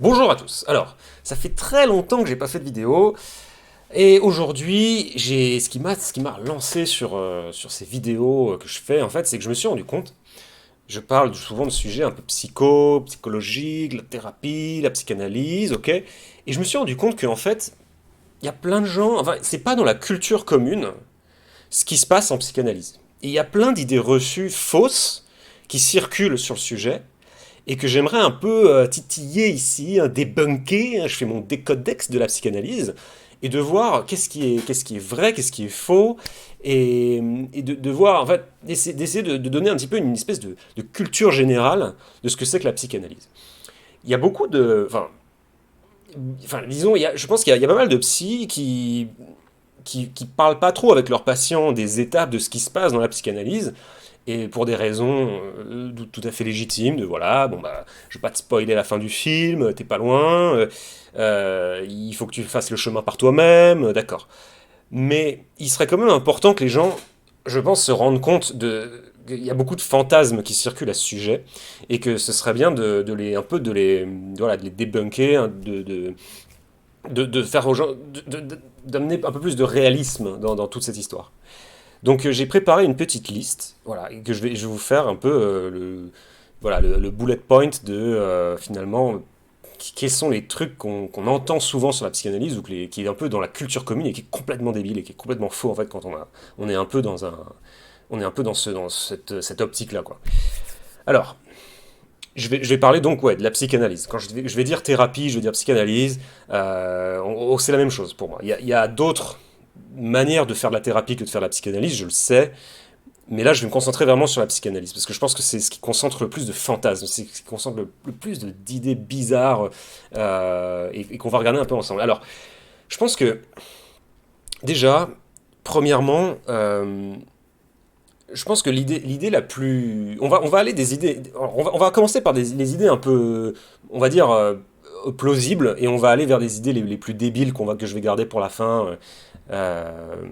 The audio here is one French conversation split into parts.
Bonjour à tous. Alors, ça fait très longtemps que j'ai pas fait de vidéo, et aujourd'hui, ce qui m'a lancé sur ces vidéos que je fais, en fait, c'est que je me suis rendu compte, je parle souvent de sujets un peu psychologiques, la thérapie, la psychanalyse, ok? Et je me suis rendu compte qu'en fait, il y a plein de gens, enfin, c'est pas dans la culture commune ce qui se passe en psychanalyse. Et il y a plein d'idées reçues fausses qui circulent sur le sujet, et que j'aimerais un peu titiller ici, débunker, je fais mon décodex de la psychanalyse, et de voir qu'est-ce qui est vrai, qu'est-ce qui est faux, et de voir, en fait, d'essayer de donner un petit peu une espèce de culture générale de ce que c'est que la psychanalyse. Il y a beaucoup de... Enfin disons, je pense qu'il y a pas mal de psy qui parlent pas trop avec leurs patients des étapes de ce qui se passe dans la psychanalyse, et pour des raisons tout à fait légitimes, de voilà, bon bah, je vais pas te spoiler la fin du film, t'es pas loin, il faut que tu fasses le chemin par toi-même, d'accord. Mais il serait quand même important que les gens, je pense, se rendent compte de... Il y a beaucoup de fantasmes qui circulent à ce sujet, et que ce serait bien de les, un peu voilà, de les débunker, hein, de faire aux gens, d'amener un peu plus de réalisme dans toute cette histoire. Donc j'ai préparé une petite liste, voilà, et que je vais vous faire un peu voilà, le bullet point de finalement quels sont les trucs qu'on entend souvent sur la psychanalyse ou qui est un peu dans la culture commune et qui est complètement débile et qui est complètement faux en fait quand on est un peu on est un peu dans cette optique là quoi. Alors je vais parler donc ouais de la psychanalyse. Quand je vais dire thérapie, je vais dire psychanalyse, c'est la même chose pour moi. Il y a d'autres manières de faire de la thérapie que de faire de la psychanalyse, je le sais. Mais là, je vais me concentrer vraiment sur la psychanalyse, parce que je pense que c'est ce qui concentre le plus de fantasmes, c'est ce qui concentre le plus d'idées bizarres, et qu'on va regarder un peu ensemble. Alors, je pense que, déjà, premièrement, je pense que l'idée la plus... On va aller des idées... On va commencer par les idées un peu, on va dire, plausibles, et on va aller vers des idées les plus débiles que je vais garder pour la fin, euh,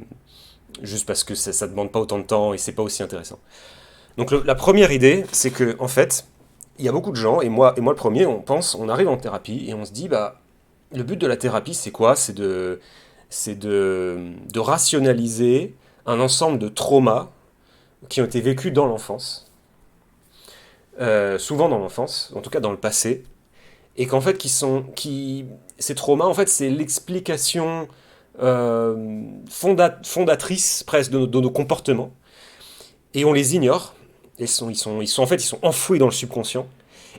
juste parce que ça demande pas autant de temps et c'est pas aussi intéressant. Donc la première idée, c'est que en fait, il y a beaucoup de gens, et moi le premier, on arrive en thérapie et on se dit, bah, le but de la thérapie, c'est quoi? C'est de rationaliser un ensemble de traumas qui ont été vécus dans l'enfance, souvent dans l'enfance, en tout cas dans le passé, et qu'en fait, ces traumas, en fait, c'est l'explication fondatrice presque de nos comportements, et on les ignore. En fait, ils sont enfouis dans le subconscient.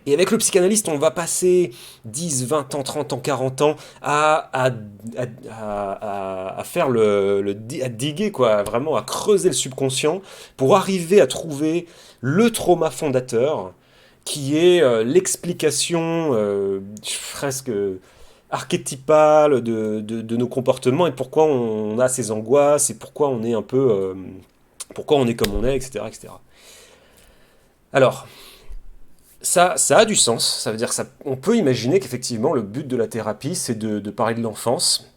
Et avec le psychanalyste, on va passer 10, 20 ans, 30 ans, 40 ans à faire à diguer, quoi, vraiment à creuser le subconscient pour arriver à trouver le trauma fondateur qui est l'explication presque archétypale de nos comportements et pourquoi on a ces angoisses et pourquoi on est un peu... pourquoi on est comme on est, etc. etc. Alors, ça a du sens. Ça veut dire on peut imaginer qu'effectivement, le but de la thérapie, c'est de parler de l'enfance.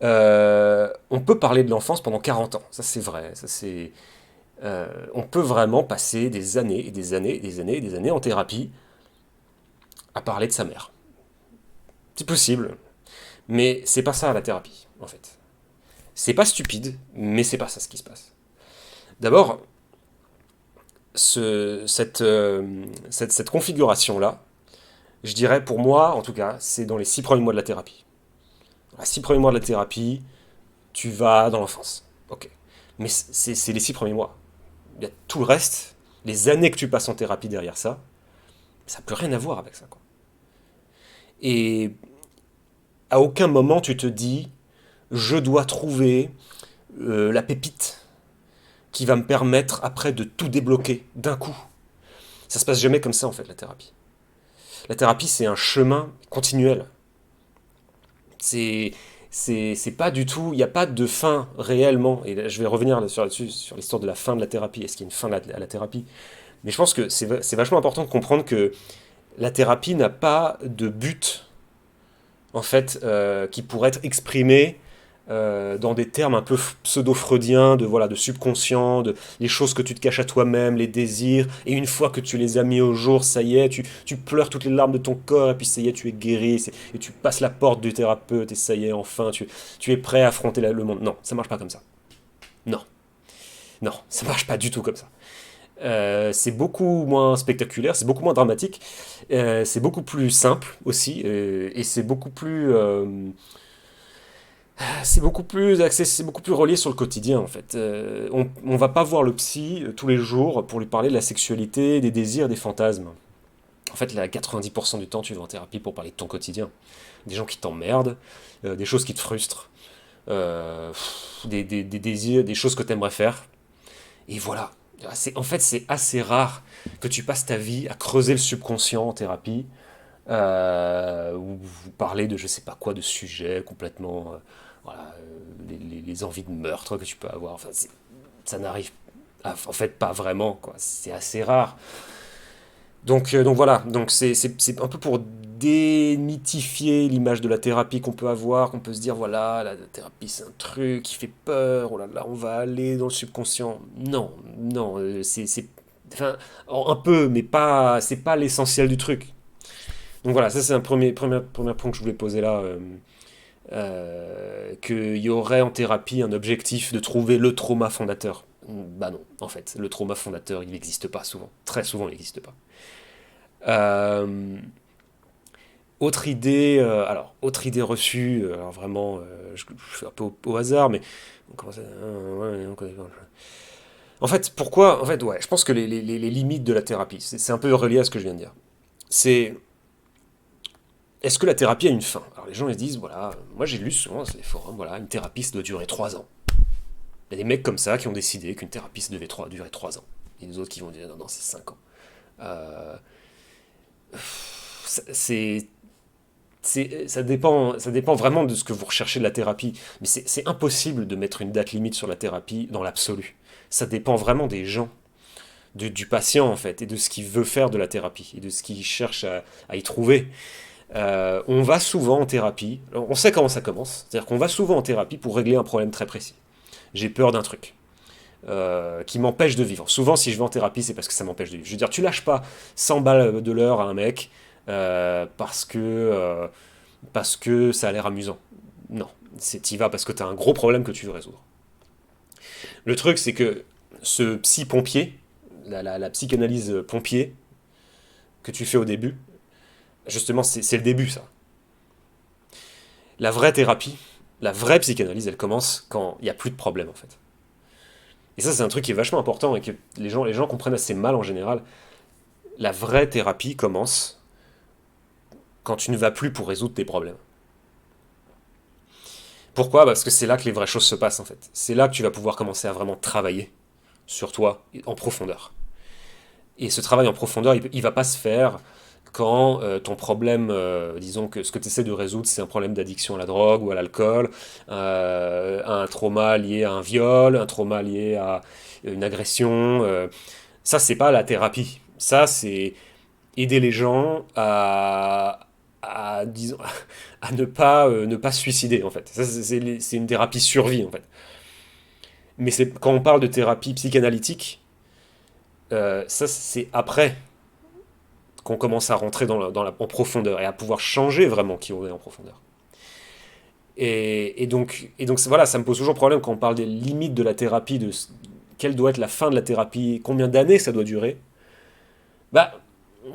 On peut parler de l'enfance pendant 40 ans. Ça, c'est vrai. On peut vraiment passer des années et des années et des années et des années en thérapie à parler de sa mère. C'est possible. Mais c'est pas ça la thérapie, en fait. C'est pas stupide, mais c'est pas ça ce qui se passe. D'abord, cette configuration-là, je dirais pour moi, en tout cas, c'est dans les 6 premiers mois de la thérapie. Dans les 6 premiers mois de la thérapie, tu vas dans l'enfance. Ok. Mais c'est les 6 premiers mois. Il y a tout le reste, les années que tu passes en thérapie derrière ça, ça n'a plus rien à voir avec ça, quoi. Et à aucun moment tu te dis, je dois trouver la pépite qui va me permettre après de tout débloquer d'un coup. Ça se passe jamais comme ça en fait la thérapie. La thérapie c'est un chemin continuel. C'est c'est pas du tout, il n'y a pas de fin réellement. Et là, je vais revenir là-dessus, sur l'histoire de la fin de la thérapie. Est-ce qu'il y a une fin à la thérapie? Mais je pense que c'est vachement important de comprendre que la thérapie n'a pas de but, en fait, qui pourrait être exprimé dans des termes un peu pseudo-freudiens, de, voilà, de subconscient, de les choses que tu te caches à toi-même, les désirs, et une fois que tu les as mis au jour, ça y est, tu pleures toutes les larmes de ton corps, et puis ça y est, tu es guéri, et tu passes la porte du thérapeute, et ça y est, enfin, tu es prêt à affronter le monde. Non, ça marche pas comme ça. Non, non, ça marche pas du tout comme ça. C'est beaucoup moins spectaculaire, c'est beaucoup moins dramatique, c'est beaucoup plus simple aussi, et c'est beaucoup plus c'est beaucoup plus relié sur le quotidien en fait. On va pas voir le psy tous les jours pour lui parler de la sexualité, des désirs, des fantasmes. En fait, là, 90% du temps, tu vas en thérapie pour parler de ton quotidien. Des gens qui t'emmerdent, des choses qui te frustrent, des désirs, des choses que tu aimerais faire. Et voilà. En fait, c'est assez rare que tu passes ta vie à creuser le subconscient en thérapie, ou vous parlez de je sais pas quoi, de sujets complètement, voilà, les envies de meurtre que tu peux avoir. Enfin, ça n'arrive en fait pas vraiment, quoi. C'est assez rare. Donc voilà, donc c'est un peu pour démythifier l'image de la thérapie qu'on peut avoir, qu'on peut se dire voilà, la thérapie c'est un truc qui fait peur, oh là là, on va aller dans le subconscient. Non, non, enfin, un peu, mais pas, c'est pas l'essentiel du truc. Donc voilà, ça c'est un premier point que je voulais poser là, qu'il y aurait en thérapie un objectif de trouver le trauma fondateur. Bah non, en fait, le trauma fondateur, il n'existe pas souvent. Très souvent, il n'existe pas. Euh, autre idée reçue, alors vraiment, je fais un peu au hasard, mais on commence ouais, en fait, pourquoi? En fait, ouais, je pense que les limites de la thérapie, c'est un peu relié à ce que je viens de dire. C'est est-ce que la thérapie a une fin? Alors les gens ils se disent, voilà, moi j'ai lu souvent sur les forums, voilà, une thérapie ça doit durer 3 ans. Il y a des mecs comme ça qui ont décidé qu'une thérapie ça devait durer 3 ans. Et les autres qui vont dire, non, non, c'est 5 ans. Euh, c'est ça dépend vraiment de ce que vous recherchez de la thérapie. Mais c'est impossible de mettre une date limite sur la thérapie dans l'absolu. Ça dépend vraiment des gens, du patient en fait, et de ce qu'il veut faire de la thérapie, et de ce qu'il cherche à y trouver. On va souvent en thérapie, on sait comment ça commence, c'est-à-dire qu'on va souvent en thérapie pour régler un problème très précis. J'ai peur d'un truc qui m'empêche de vivre. Souvent, si je vais en thérapie, c'est parce que ça m'empêche de vivre. Je veux dire, tu lâches pas 100 balles de l'heure à un mec parce que ça a l'air amusant. Non, t'y vas parce que tu as un gros problème que tu veux résoudre. Le truc, c'est que ce psy-pompier, la psychanalyse pompier que tu fais au début, justement, c'est le début, ça. La vraie thérapie, la vraie psychanalyse, elle commence quand il n'y a plus de problème, en fait. Et ça, c'est un truc qui est vachement important et que les gens comprennent assez mal en général. La vraie thérapie commence quand tu ne vas plus pour résoudre tes problèmes. Pourquoi? Parce que c'est là que les vraies choses se passent en fait. C'est là que tu vas pouvoir commencer à vraiment travailler sur toi en profondeur. Et ce travail en profondeur, il va pas se faire quand ton problème, disons que ce que tu essaies de résoudre, c'est un problème d'addiction à la drogue ou à l'alcool, un trauma lié à un viol, un trauma lié à une agression. Ça, c'est pas la thérapie. Ça, c'est aider les gens disons, à ne pas se suicider, en fait. Ça, c'est une thérapie survie, en fait. Mais quand on parle de thérapie psychanalytique, ça, c'est après qu'on commence à rentrer en profondeur et à pouvoir changer vraiment qui on est en profondeur. Et donc voilà, ça me pose toujours problème quand on parle des limites de la thérapie, quelle doit être la fin de la thérapie, combien d'années ça doit durer. Bah,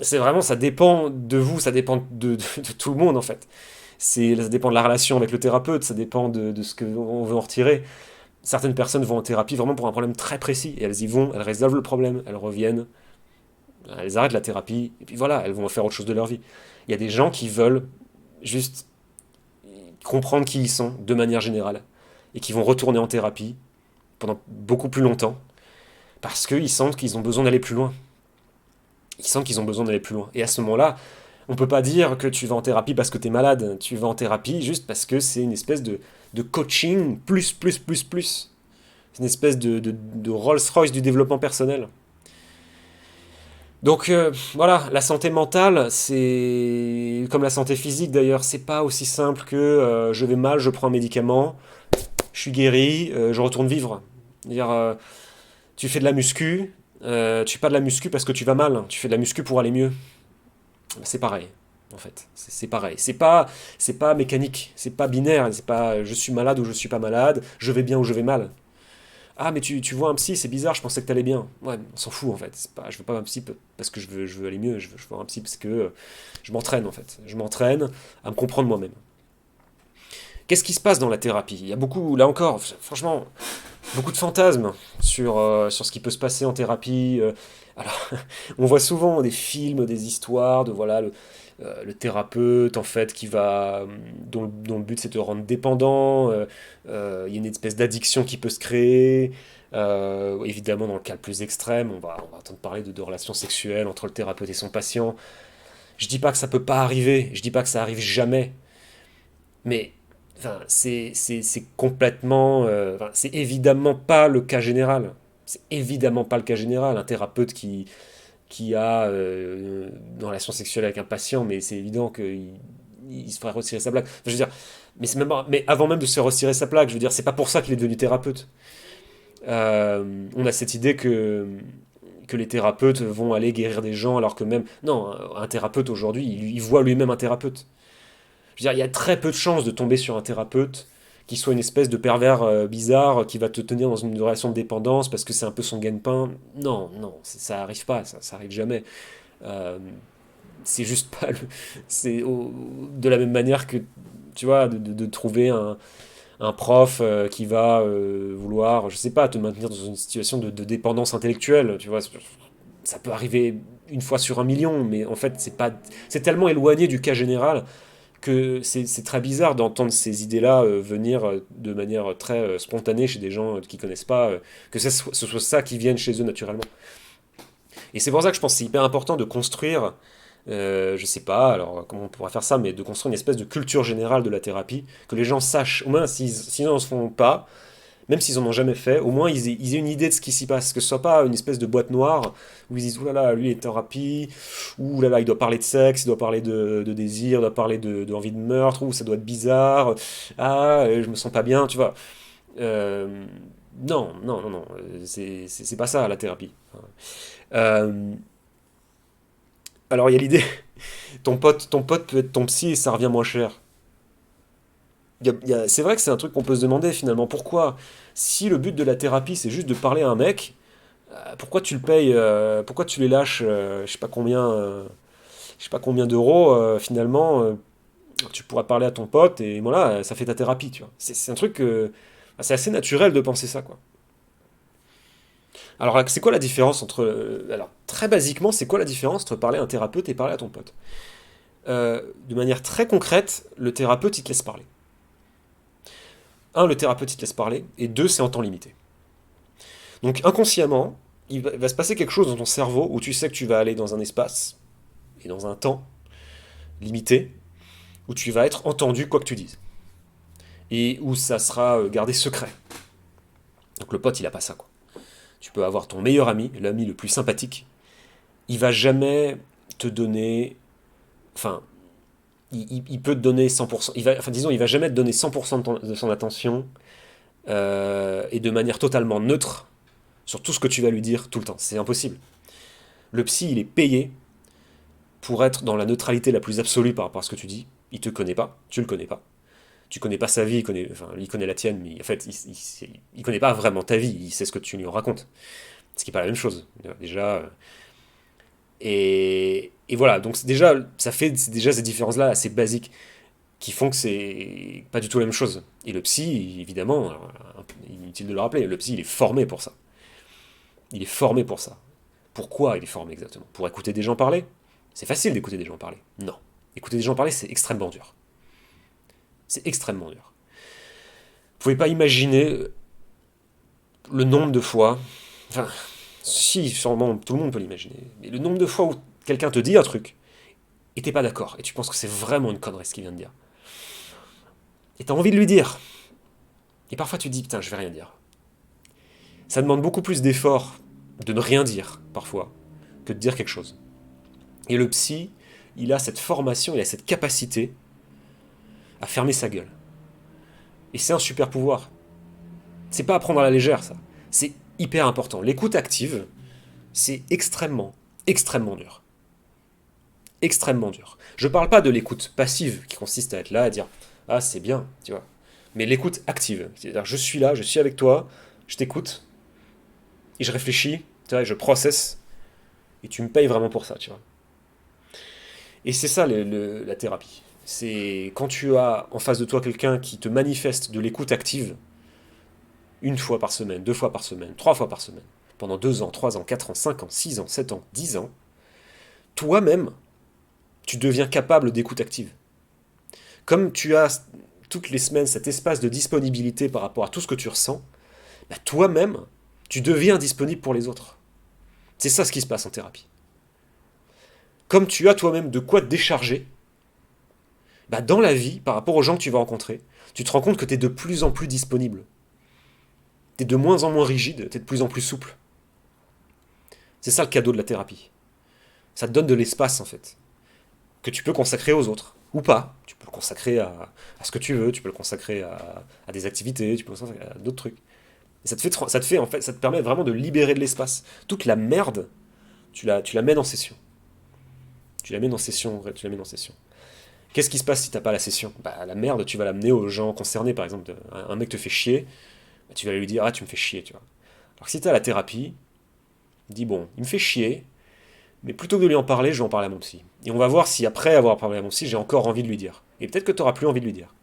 c'est vraiment, ça dépend de vous, ça dépend de tout le monde en fait. Ça dépend de la relation avec le thérapeute, ça dépend de ce qu'on veut en retirer. Certaines personnes vont en thérapie vraiment pour un problème très précis, et elles y vont, elles résolvent le problème, elles reviennent, elles arrêtent la thérapie, et puis voilà, elles vont faire autre chose de leur vie. Il y a des gens qui veulent juste comprendre qui ils sont de manière générale, et qui vont retourner en thérapie pendant beaucoup plus longtemps, parce qu'ils sentent qu'ils ont besoin d'aller plus loin. Ils sentent qu'ils ont besoin d'aller plus loin. Et à ce moment-là, on peut pas dire que tu vas en thérapie parce que tu es malade, tu vas en thérapie juste parce que c'est une espèce de coaching plus, plus, plus, plus. C'est une espèce de Rolls-Royce du développement personnel. Donc voilà, la santé mentale, c'est comme la santé physique d'ailleurs, c'est pas aussi simple que je vais mal, je prends un médicament, je suis guéri, je retourne vivre. C'est-à-dire, tu fais de la muscu, tu fais pas de la muscu parce que tu vas mal, tu fais de la muscu pour aller mieux. C'est pareil, en fait. C'est pareil. C'est pas mécanique, c'est pas binaire, c'est pas je suis malade ou je suis pas malade, je vais bien ou je vais mal. Ah, mais tu vois un psy, c'est bizarre, je pensais que t'allais bien. Ouais, on s'en fout en fait. C'est pas, je veux pas un psy parce que je veux aller mieux, je veux voir un psy parce que je m'entraîne en fait. Je m'entraîne à me comprendre moi-même. Qu'est-ce qui se passe dans la thérapie? Il y a beaucoup, là encore, franchement, beaucoup de fantasmes sur ce qui peut se passer en thérapie. Alors, on voit souvent des films, des histoires de voilà le thérapeute en fait dont le but c'est de te rendre dépendant. Il y a une espèce d'addiction qui peut se créer. Évidemment, dans le cas le plus extrême, on va entendre parler de relations sexuelles entre le thérapeute et son patient. Je dis pas que ça peut pas arriver, je dis pas que ça arrive jamais, mais enfin, c'est complètement, enfin, c'est évidemment pas le cas général. C'est évidemment pas le cas général. Un thérapeute qui a une relation sexuelle avec un patient, mais c'est évident qu'il se ferait retirer sa plaque. Enfin, je veux dire, mais avant même de se faire retirer sa plaque, je veux dire, c'est pas pour ça qu'il est devenu thérapeute. On a cette idée que les thérapeutes vont aller guérir des gens, alors que même, non, un thérapeute aujourd'hui, il voit lui-même un thérapeute. Je veux dire, il y a très peu de chances de tomber sur un thérapeute qui soit une espèce de pervers bizarre qui va te tenir dans une relation de dépendance parce que c'est un peu son gagne-pain. Non, non, ça arrive pas, ça arrive jamais. Euh, c'est juste pas le. De la même manière que, tu vois, de trouver un prof qui va vouloir, je sais pas, te maintenir dans une situation de dépendance intellectuelle, tu vois. Ça peut arriver une fois sur un million, mais en fait, c'est tellement éloigné du cas général que c'est très bizarre d'entendre ces idées-là venir de manière très spontanée chez des gens qui connaissent pas, que ce soit ça qui vienne chez eux naturellement. Et c'est pour ça que je pense que c'est hyper important de construire, je sais pas, alors comment on pourra faire ça, mais de construire une espèce de culture générale de la thérapie, que les gens sachent, au moins s'ils n'en font pas, même s'ils en ont jamais fait, au moins ils aient une idée de ce qui s'y passe, que ce soit pas une espèce de boîte noire où ils disent oh là là, lui il est thérapie, ou là là, il doit parler de sexe, il doit parler de désir, il doit parler d'envie de meurtre, ou ça doit être bizarre, ah, je me sens pas bien, tu vois. Euh, non, non, non, non, c'est pas ça la thérapie. Euh, alors il y a l'idée, ton pote peut être ton psy et ça revient moins cher. C'est vrai que c'est un truc qu'on peut se demander finalement. Pourquoi, si le but de la thérapie c'est juste de parler à un mec, pourquoi tu le payes, pourquoi tu les lâches, je sais pas combien d'euros finalement, tu pourras parler à ton pote et voilà, ça fait ta thérapie, tu vois. C'est un truc, c'est assez naturel de penser ça, quoi. Alors, c'est quoi la différence entre, alors très basiquement, c'est quoi la différence entre parler à un thérapeute et parler à ton pote? De manière très concrète, le thérapeute il te laisse parler. Un, le thérapeute il te laisse parler, et deux, c'est en temps limité. Donc inconsciemment, il va se passer quelque chose dans ton cerveau où tu sais que tu vas aller dans un espace et dans un temps limité où tu vas être entendu quoi que tu dises et où ça sera gardé secret. Donc le pote, il a pas ça quoi. Tu peux avoir ton meilleur ami, l'ami le plus sympathique, il va jamais te donner, enfin, il peut te donner 100%, enfin disons, il va jamais te donner 100% de son attention et de manière totalement neutre sur tout ce que tu vas lui dire tout le temps. C'est impossible. Le psy, il est payé pour être dans la neutralité la plus absolue par rapport à ce que tu dis. Il te connaît pas, tu le connais pas. Tu connais pas sa vie, enfin, il connaît la tienne, mais en fait, il connaît pas vraiment ta vie, il sait ce que tu lui racontes. Ce qui n'est pas la même chose, déjà. Et voilà, donc déjà, ça fait déjà ces différences-là assez basiques qui font que c'est pas du tout la même chose. Et le psy, évidemment, inutile de le rappeler, le psy, il est formé pour ça. Il est formé pour ça. Pourquoi il est formé exactement? Pour écouter des gens parler? C'est facile d'écouter des gens parler. Non. Écouter des gens parler, c'est extrêmement dur. C'est extrêmement dur. Vous pouvez pas imaginer le nombre de fois, enfin, si, sûrement, tout le monde peut l'imaginer, mais le nombre de fois où quelqu'un te dit un truc, et t'es pas d'accord, et tu penses que c'est vraiment une connerie ce qu'il vient de dire. Et t'as envie de lui dire. Et parfois tu te dis, putain, je vais rien dire. Ça demande beaucoup plus d'efforts de ne rien dire, parfois, que de dire quelque chose. Et le psy, il a cette formation, il a cette capacité à fermer sa gueule. Et c'est un super pouvoir. C'est pas à prendre à la légère, ça. C'est hyper important. L'écoute active, c'est extrêmement, extrêmement dur. Extrêmement dur. Je parle pas de l'écoute passive, qui consiste à être là, à dire « Ah, c'est bien », tu vois. Mais l'écoute active, c'est-à-dire je suis là, je suis avec toi, je t'écoute, et je réfléchis, tu vois, et je processe, et tu me payes vraiment pour ça, tu vois. Et c'est ça la thérapie. C'est quand tu as en face de toi quelqu'un qui te manifeste de l'écoute active, une fois par semaine, deux fois par semaine, trois fois par semaine, pendant 2 ans, 3 ans, 4 ans, 5 ans, 6 ans, 7 ans, 10 ans, toi-même, tu deviens capable d'écoute active. Comme tu as toutes les semaines cet espace de disponibilité par rapport à tout ce que tu ressens, bah toi-même, tu deviens disponible pour les autres. C'est ça ce qui se passe en thérapie. Comme tu as toi-même de quoi te décharger, bah dans la vie, par rapport aux gens que tu vas rencontrer, tu te rends compte que tu es de plus en plus disponible. Tu es de moins en moins rigide, tu es de plus en plus souple. C'est ça le cadeau de la thérapie. Ça te donne de l'espace en fait, que tu peux consacrer aux autres. Ou pas. Tu peux le consacrer à ce que tu veux, tu peux le consacrer à des activités, tu peux le consacrer à d'autres trucs. Et en fait, ça te permet vraiment de libérer de l'espace. Toute la merde, tu la mènes en session. Tu la mènes en session, tu la mènes en session. Qu'est-ce qui se passe si t'as pas la session? Bah la merde, tu vas l'amener aux gens concernés, par exemple, un mec te fait chier, bah, tu vas lui dire ah tu me fais chier, tu vois. Alors que si t'as la thérapie, dis bon, il me fait chier, mais plutôt que de lui en parler, je vais en parler à mon psy. Et on va voir si après avoir parlé à mon psy, j'ai encore envie de lui dire. Et peut-être que t'auras plus envie de lui dire.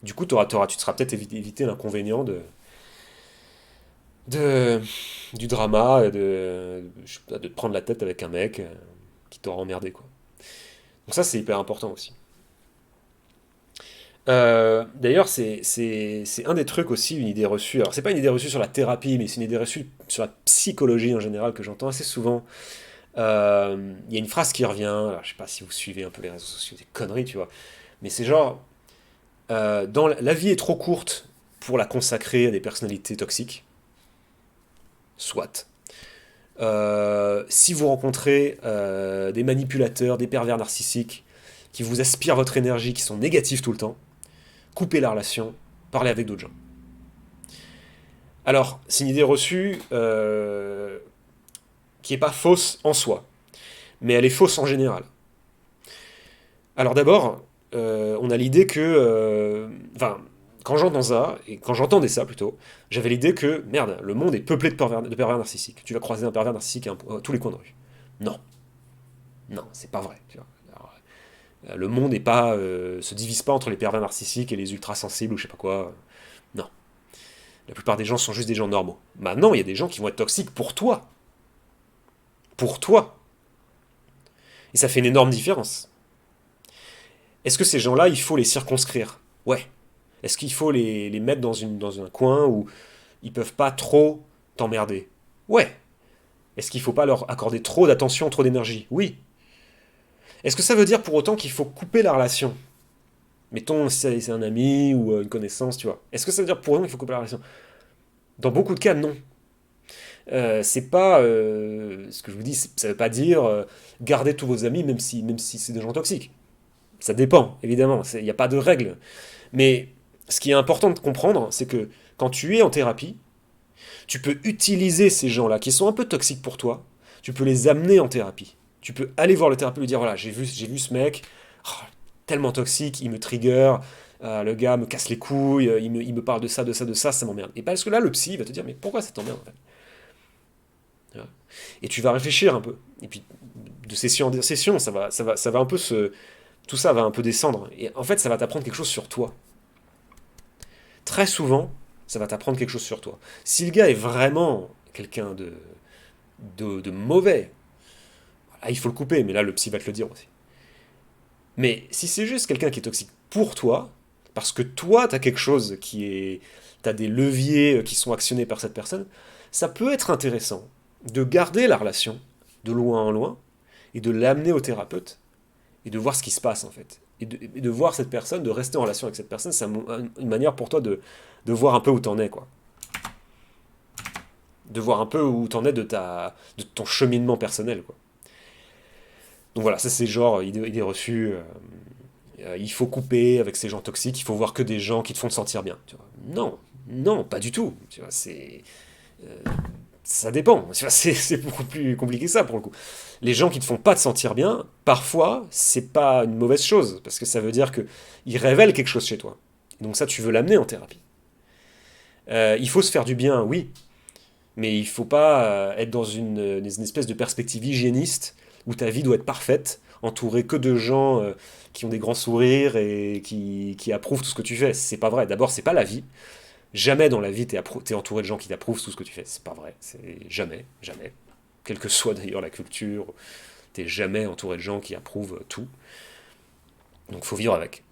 Du coup, tu te seras peut-être évité l'inconvénient de, du drama, je sais pas, de te prendre la tête avec un mec qui t'aura emmerdé, quoi. Donc ça, c'est hyper important aussi. D'ailleurs, c'est un des trucs aussi, une idée reçue. Alors, c'est pas une idée reçue sur la thérapie, mais c'est une idée reçue sur la psychologie en général que j'entends assez souvent. Il y a une phrase qui revient. Alors, je sais pas si vous suivez un peu les réseaux sociaux, des conneries, tu vois. Mais c'est genre, la vie est trop courte pour la consacrer à des personnalités toxiques. Soit. Si vous rencontrez des manipulateurs, des pervers narcissiques qui vous aspirent votre énergie, qui sont négatifs tout le temps, coupez la relation, parlez avec d'autres gens. Alors, c'est une idée reçue qui n'est pas fausse en soi, mais elle est fausse en général. Alors d'abord, on a l'idée que... Enfin, quand j'entends ça, et quand j'entendais ça plutôt, j'avais l'idée que, merde, le monde est peuplé de pervers narcissiques. Tu vas croiser un pervers narcissique à tous les coins de rue. Non. Non, c'est pas vrai. Tu vois. Alors, le monde n'est pas, se divise pas entre les pervers narcissiques et les ultra sensibles ou je sais pas quoi. Non. La plupart des gens sont juste des gens normaux. Maintenant, il y a des gens qui vont être toxiques pour toi. Pour toi. Et ça fait une énorme différence. Est-ce que ces gens-là, il faut les circonscrire? Ouais. Est-ce qu'il faut les mettre dans un coin où ils peuvent pas trop t'emmerder? Ouais. Est-ce qu'il faut pas leur accorder trop d'attention, trop d'énergie? Oui. Est-ce que ça veut dire pour autant qu'il faut couper la relation? Mettons, si c'est un ami ou une connaissance, tu vois. Est-ce que ça veut dire pour autant qu'il faut couper la relation? Dans beaucoup de cas, non. C'est pas ce que je vous dis, ça veut pas dire garder tous vos amis même si c'est des gens toxiques. Ça dépend, évidemment. Il n'y a pas de règle. Mais ce qui est important de comprendre, c'est que quand tu es en thérapie, tu peux utiliser ces gens-là qui sont un peu toxiques pour toi, tu peux les amener en thérapie. Tu peux aller voir le thérapeute et lui dire voilà, j'ai vu ce mec, oh, tellement toxique, il me trigger, le gars me casse les couilles, il me parle de ça, de ça, de ça, ça m'emmerde. Et parce que là, le psy va te dire mais pourquoi ça t'emmerde en fait? Et tu vas réfléchir un peu. Et puis, de session en session, ça va un peu tout ça va un peu descendre. Et en fait, ça va t'apprendre quelque chose sur toi. Très souvent, ça va t'apprendre quelque chose sur toi. Si le gars est vraiment quelqu'un de mauvais, là, il faut le couper, mais là, le psy va te le dire aussi. Mais si c'est juste quelqu'un qui est toxique pour toi, parce que toi, t'as quelque chose qui est... T'as des leviers qui sont actionnés par cette personne, ça peut être intéressant de garder la relation de loin en loin et de l'amener au thérapeute et de voir ce qui se passe en fait. Et de voir cette personne, de rester en relation avec cette personne, c'est une manière pour toi de voir un peu où t'en es, quoi. de voir un peu où t'en es de ton cheminement personnel, quoi. Donc voilà, ça c'est genre idée reçue. Il faut couper avec ces gens toxiques, il faut voir que des gens qui te font te sentir bien. Tu vois. Non, non, pas du tout. Tu vois, euh, ça dépend. Tu vois, c'est beaucoup plus compliqué que ça pour le coup. Les gens qui te font pas te sentir bien, parfois, c'est pas une mauvaise chose, parce que ça veut dire que ils révèlent quelque chose chez toi. Donc ça, tu veux l'amener en thérapie. Il faut se faire du bien, oui, mais il faut pas être dans une espèce de perspective hygiéniste où ta vie doit être parfaite, entourée que de gens qui ont des grands sourires et qui approuvent tout ce que tu fais. C'est pas vrai. D'abord, c'est pas la vie. Jamais dans la vie t'es entouré de gens qui t'approuvent tout ce que tu fais. C'est pas vrai. C'est jamais, jamais. Quelle que soit d'ailleurs la culture, t'es jamais entouré de gens qui approuvent tout. Donc faut vivre avec.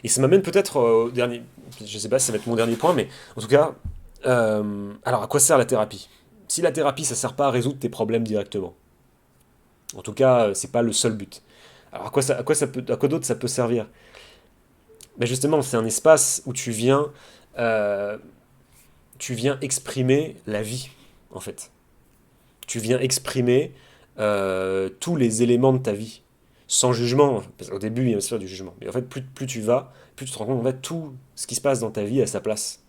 Et ça m'amène peut-être au dernier. Je sais pas si ça va être mon dernier point, mais en tout cas, alors à quoi sert la thérapie? Si la thérapie ça sert pas à résoudre tes problèmes directement, en tout cas, c'est pas le seul but. Alors à quoi d'autre ça peut servir? Ben justement, c'est un espace où euh, tu viens exprimer la vie, en fait. Tu viens exprimer tous les éléments de ta vie, sans jugement. Parce qu'au début, il y a bien du jugement. Mais en fait, plus tu vas, plus tu te rends compte, en fait, tout ce qui se passe dans ta vie a sa place.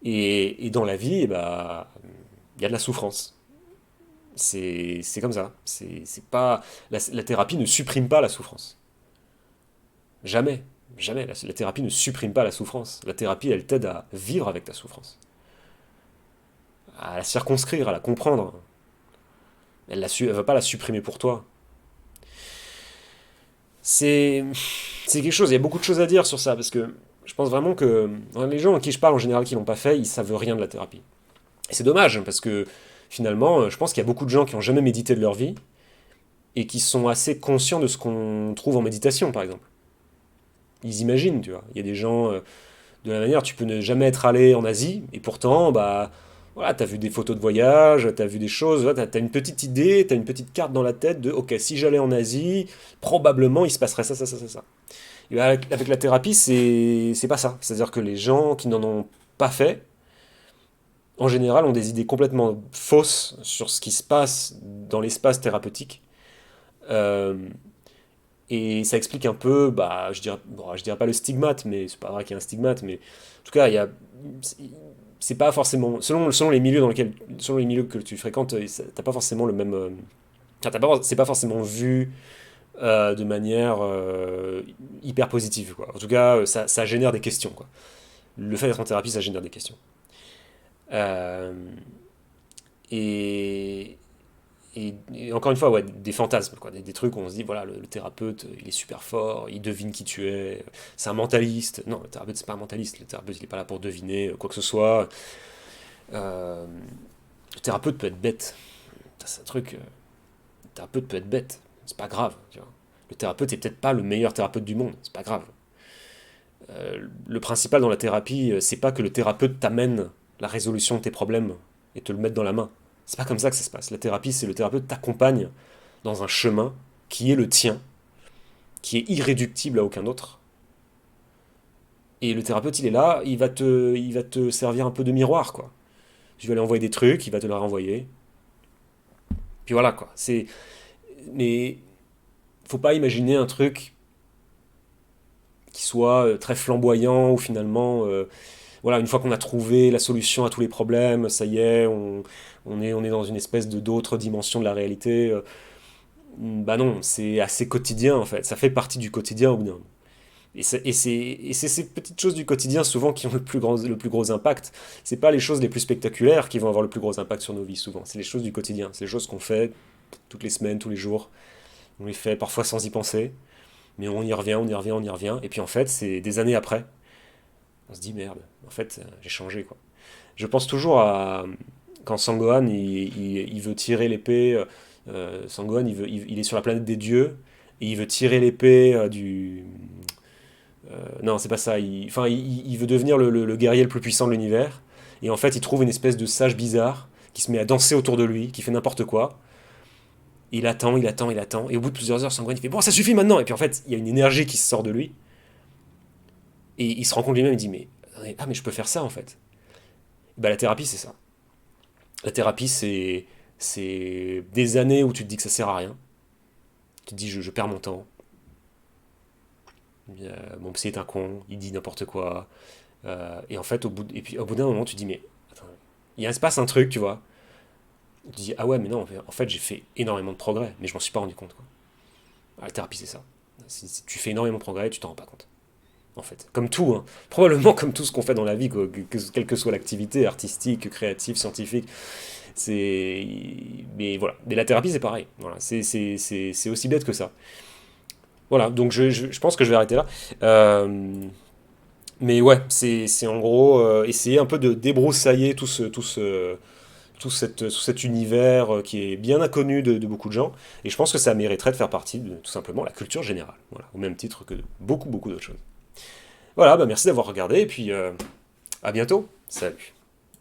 Et dans la vie, bah, il y a de la souffrance. C'est comme ça. C'est pas, la thérapie ne supprime pas la souffrance. Jamais. Jamais. La thérapie ne supprime pas la souffrance. La thérapie, elle t'aide à vivre avec ta souffrance. À la circonscrire, à la comprendre. Elle va pas la supprimer pour toi. C'est c'est quelque chose, il y a beaucoup de choses à dire sur ça, parce que je pense vraiment que les gens à qui je parle en général qui l'ont pas fait, ils savent rien de la thérapie. Et c'est dommage, parce que finalement, je pense qu'il y a beaucoup de gens qui ont jamais médité de leur vie, et qui sont assez conscients de ce qu'on trouve en méditation, par exemple. Ils imaginent, tu vois. Il y a des gens, de la manière, tu peux ne jamais être allé en Asie, et pourtant, bah, voilà, t'as vu des photos de voyage, t'as vu des choses, voilà, t'as une petite idée, t'as une petite carte dans la tête de, ok, si j'allais en Asie, probablement il se passerait ça, ça, ça, ça, ça. Et ben, avec la thérapie, c'est pas ça. C'est-à-dire que les gens qui n'en ont pas fait, en général, ont des idées complètement fausses sur ce qui se passe dans l'espace thérapeutique. Euh, et ça explique un peu, bah, je dirais pas le stigmate, mais c'est pas vrai qu'il y a un stigmate, mais en tout cas, c'est pas forcément, selon les milieux selon les milieux que tu fréquentes, t'as pas forcément le même, enfin, c'est pas forcément vu de manière hyper positive, quoi. En tout cas, ça génère des questions, quoi. Le fait d'être en thérapie, ça génère des questions. Euh, et, et encore une fois, ouais, des fantasmes, quoi, des trucs où on se dit, voilà, le thérapeute, il est super fort, il devine qui tu es, c'est un mentaliste. Non, le thérapeute, c'est pas un mentaliste, le thérapeute, il est pas là pour deviner quoi que ce soit. Euh, le thérapeute peut être bête. C'est un truc, le thérapeute peut être bête, c'est pas grave, tu vois. Le thérapeute est peut-être pas le meilleur thérapeute du monde, c'est pas grave. Le principal dans la thérapie, c'est pas que le thérapeute t'amène la résolution de tes problèmes et te le mette dans la main. C'est pas comme ça que ça se passe. La thérapie, c'est le thérapeute t'accompagne dans un chemin qui est le tien, qui est irréductible à aucun autre. Et le thérapeute, il est là, il va te servir un peu de miroir, quoi. Tu vas lui envoyer des trucs, il va te les renvoyer. Puis voilà, quoi. Mais faut pas imaginer un truc qui soit très flamboyant ou finalement voilà, une fois qu'on a trouvé la solution à tous les problèmes, ça y est, on est dans une espèce de d'autre dimension de la réalité. Bah non, c'est assez quotidien en fait. Ça fait partie du quotidien au bout d'un moment. Et c'est ces petites choses du quotidien souvent qui ont le plus gros impact. C'est pas les choses les plus spectaculaires qui vont avoir le plus gros impact sur nos vies souvent. C'est les choses du quotidien. C'est les choses qu'on fait toutes les semaines, tous les jours. On les fait parfois sans y penser. Mais on y revient, on y revient, on y revient. Et puis en fait, c'est des années après. On se dit merde, en fait, j'ai changé quoi. Je pense toujours à quand Sangohan il veut tirer l'épée. Sangohan il est sur la planète des dieux et il veut tirer l'épée non, c'est pas ça. Enfin, il veut devenir le guerrier le plus puissant de l'univers. Et en fait, il trouve une espèce de sage bizarre qui se met à danser autour de lui, qui fait n'importe quoi. Il attend, il attend, il attend. Et au bout de plusieurs heures, Sangohan il fait bon, ça suffit maintenant. Et puis en fait, il y a une énergie qui sort de lui. Et il se rend compte lui-même, il dit mais ah mais je peux faire ça en fait. Bah, la thérapie, c'est ça. La thérapie, c'est des années où tu te dis que ça sert à rien. Tu te dis, je perds mon temps. Mon psy est un con, il dit n'importe quoi. Et en fait, et puis, au bout d'un moment, tu te dis, mais attends, il se passe un truc, tu vois. Tu te dis, ah ouais, mais non, en fait, j'ai fait énormément de progrès, mais je m'en suis pas rendu compte, quoi. Ah, la thérapie, c'est ça. Tu fais énormément de progrès et tu t'en rends pas compte. En fait, comme tout, hein. Probablement comme tout ce qu'on fait dans la vie, quoi, quelle que soit l'activité artistique, créative, scientifique. C'est. Mais voilà. Mais la thérapie, c'est pareil. Voilà. C'est aussi bête que ça. Voilà, donc je pense que je vais arrêter là. Mais ouais, c'est en gros essayer un peu de débroussailler tout cet univers qui est bien inconnu de beaucoup de gens. Et je pense que ça mériterait de faire partie de tout simplement la culture générale. Voilà, au même titre que beaucoup, beaucoup d'autres choses. Voilà, bah merci d'avoir regardé et puis à bientôt. Salut.